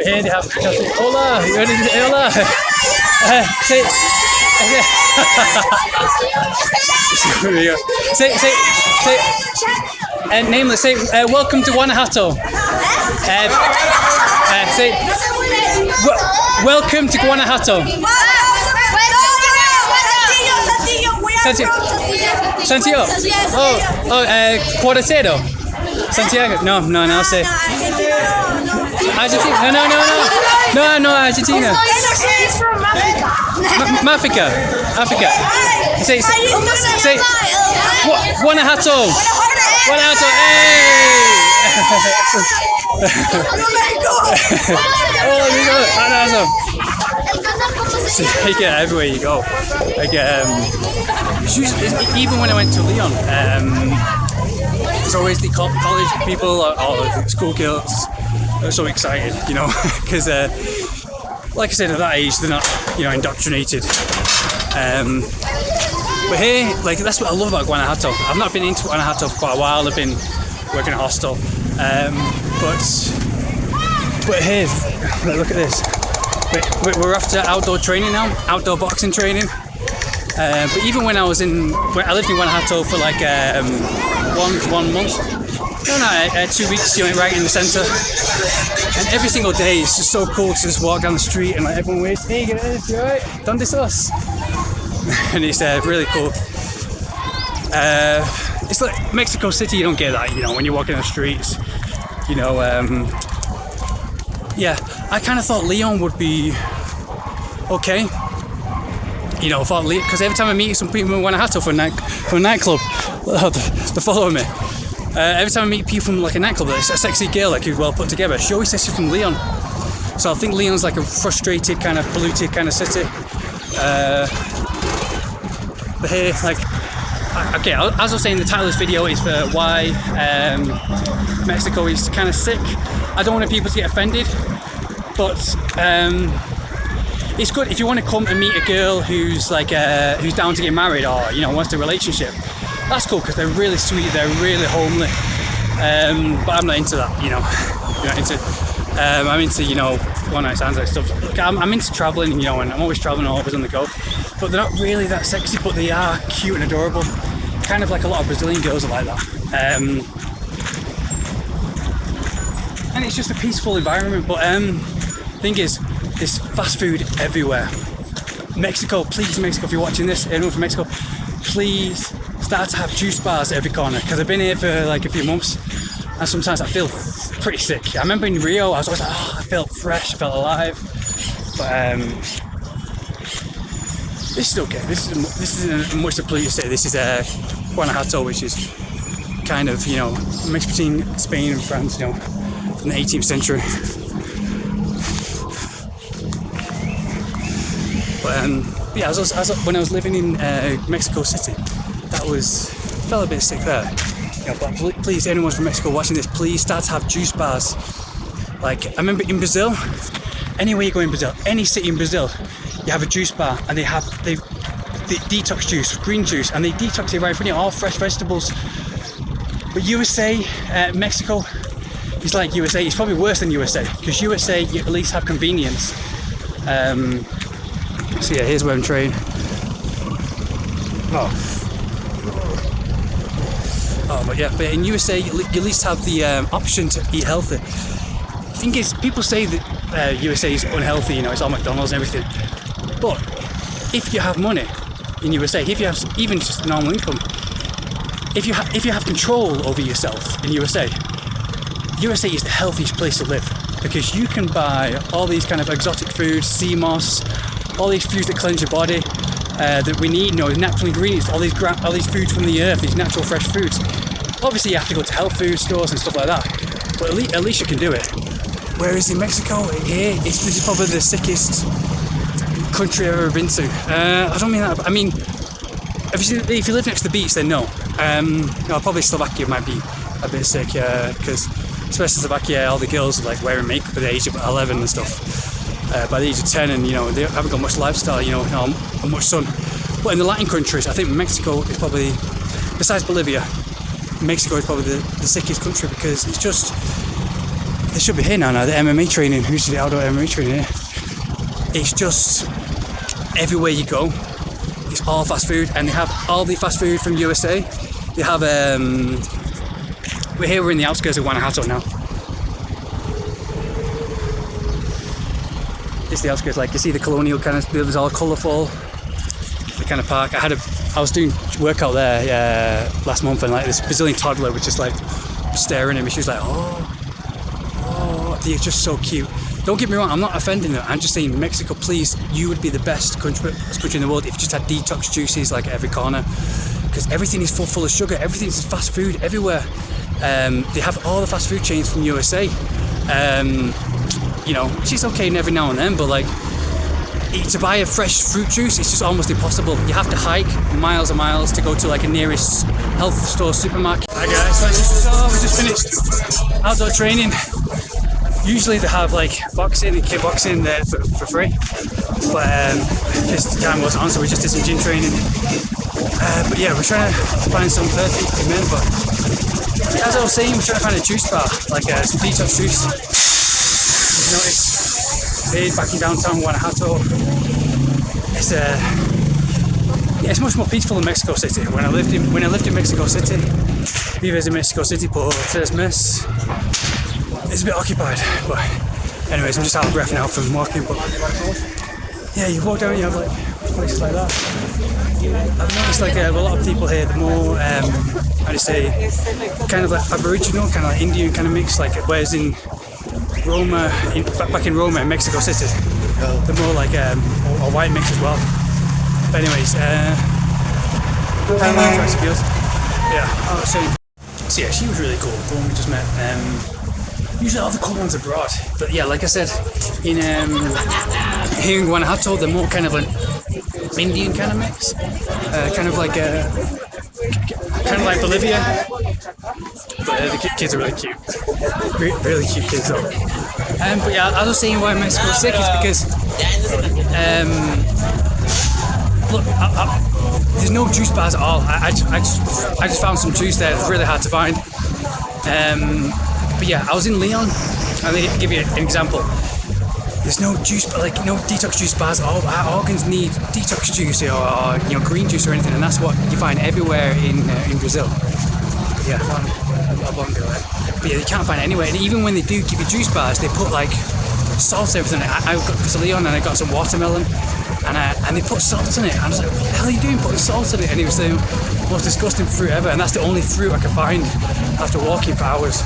here they have hola. Hola. Say. Say. Nameless. Say. Welcome to Guanajuato. Say. Welcome to Guanajuato. Santiago. Cuartero. Santiago. No. Say. Argentina. No. Argentina. He's from Africa. Africa. Say. Guanajuato. Hey. So you get everywhere you go. Like even when I went to Lyon, it's always the college people or the school girls are so excited, you know, because like I said, at that age they're not, you know, indoctrinated. But here, like, that's what I love about Guanajuato. I've not been into Guanajuato for quite a while. I've been working at a hostel, but here, look at this. We're after outdoor training now, outdoor boxing training. But even when I lived in Guanajuato for like 1 month. 2 weeks, you know, right in the centre. And every single day, it's just so cool to just walk down the street and like everyone waves, hey guys, you alright? ¿Dónde sos? And it's really cool. It's like Mexico City, you don't get that, you know, when you're walking on the streets, you know. Yeah, I kind of thought Lyon would be okay. You know, because every time I meet some people in Guanajuato for a nightclub, they're following me. Every time I meet people from like a nightclub, it's a sexy girl like who's well put together. She always says she's from Lyon. So I think Lyon's like a frustrated, kind of polluted kind of city. But here, like, okay, as I was saying, the title of this video is for why Mexico is kind of sick. I don't want people to get offended, but it's good if you want to come and meet a girl who's like who's down to get married or, you know, wants a relationship. That's cool because they're really sweet, they're really homely. But I'm not into that, you know. I'm into, you know, one night stands and stuff. Look, I'm into traveling, you know, and I'm always traveling, always on the go. But they're not really that sexy, but they are cute and adorable. Kind of like a lot of Brazilian girls are like that. And it's just a peaceful environment. But thing is, there's fast food everywhere. Mexico, please, Mexico, if you're watching this, anyone from Mexico, please start to have juice bars at every corner. Because I've been here for like a few months, and sometimes I feel pretty sick. I remember in Rio, I was always like, oh, I felt fresh, I felt alive. But this is okay. This isn't a much to polluted city. This is Guanajuato, which is kind of, you know, mixed between Spain and France, you know, from the 18th century. But yeah, when I was living in Mexico City, felt a bit sick there. You know, but please, anyone from Mexico watching this, please start to have juice bars. Like, I remember in Brazil, anywhere you go in Brazil, any city in Brazil, you have a juice bar and they detox juice, green juice, and they detox it right in front of you, all fresh vegetables. But USA, Mexico, it's like USA. It's probably worse than USA because USA, you at least have convenience. So yeah, here's where I'm training. But in USA, you at least have the option to eat healthy. The thing is, people say that USA is unhealthy, you know, it's all McDonald's and everything. But if you have money in USA, if you have even just normal income, if you have control over yourself in USA is the healthiest place to live because you can buy all these kind of exotic foods, sea moss, all these foods that cleanse your body that we need, you know, natural ingredients, all these foods from the earth, these natural fresh foods. Obviously, you have to go to health food stores and stuff like that, but at least you can do it. Whereas in Mexico, here, this is probably the sickest country I've ever been to. I don't mean that. I mean, if you live next to the beach, then no. No, probably Slovakia might be a bit sick, because especially Slovakia, all the girls are like wearing makeup at the age of 11 and stuff. By the age of 10, and you know they haven't got much lifestyle, you know, and much sun. But in the Latin countries, I think Mexico is probably, besides Bolivia, Mexico is probably the sickest country because it's just They should be here now. The MMA training. Who's the outdoor MMA training here? It's just everywhere you go. It's all fast food, and they have all the fast food from USA. They have we're in the outskirts of Guanajuato now. It's the outskirts, like you see the colonial kind of buildings, all colourful. The kind of park. I was doing workout there last month, and like this Brazilian toddler was just like staring at me. She was like, oh, they're just so cute. Don't get me wrong, I'm not offending them. I'm just saying, Mexico, please, you would be the best country in the world if you just had detox juices like at every corner, because everything is full of sugar. Everything's fast food everywhere. They have all the fast food chains from USA. You know, which is okay every now and then, but like to buy a fresh fruit juice, it's just almost impossible. You have to hike miles and miles to go to like a nearest health store supermarket. Hi guys, so we just finished outdoor training. Usually they have like boxing and kickboxing there for free, but this time wasn't on, so we just did some gym training. But yeah, we're trying to find some perfect men, but as I was saying, we're trying to find a juice bar, like some detox juice. You know, it's back in downtown Guanajuato. It's much more peaceful than Mexico City. When I lived in Mexico City, vives en Mexico City por 3 meses. It's a bit occupied, but anyways, I'm just out of breath now from walking. But yeah, you walk down, you have like places like that. I've noticed like a lot of people here, the more how do you say, kind of like Aboriginal, kind of like Indian kind of mix. Like whereas in Roma, back in Roma in Mexico City, the more like a white mix as well. But anyways, so yeah, she was really cool. The one we just met. Usually all the cool ones abroad, but yeah, like I said, here in Guanajuato, they're more kind of an Indian kind of mix, kind of like Bolivia. But the kids are really cute, really cute kids though. But yeah, I was saying why Mexico's sick is because look, there's no juice bars at all. I just found some juice there. It's really hard to find. But yeah, I was in Leon, and they give you an example. There's no juice, like no detox juice bars. All our organs need detox juice or green juice or anything, and that's what you find everywhere in Brazil. But yeah, but yeah, you can't find it anywhere. And even when they do give you juice bars, they put like salt and everything. I got to Leon and I got some watermelon, and they put salt in it. I was like, what the hell are you doing putting salt in it? And it was the most disgusting fruit ever, and that's the only fruit I could find after walking for hours.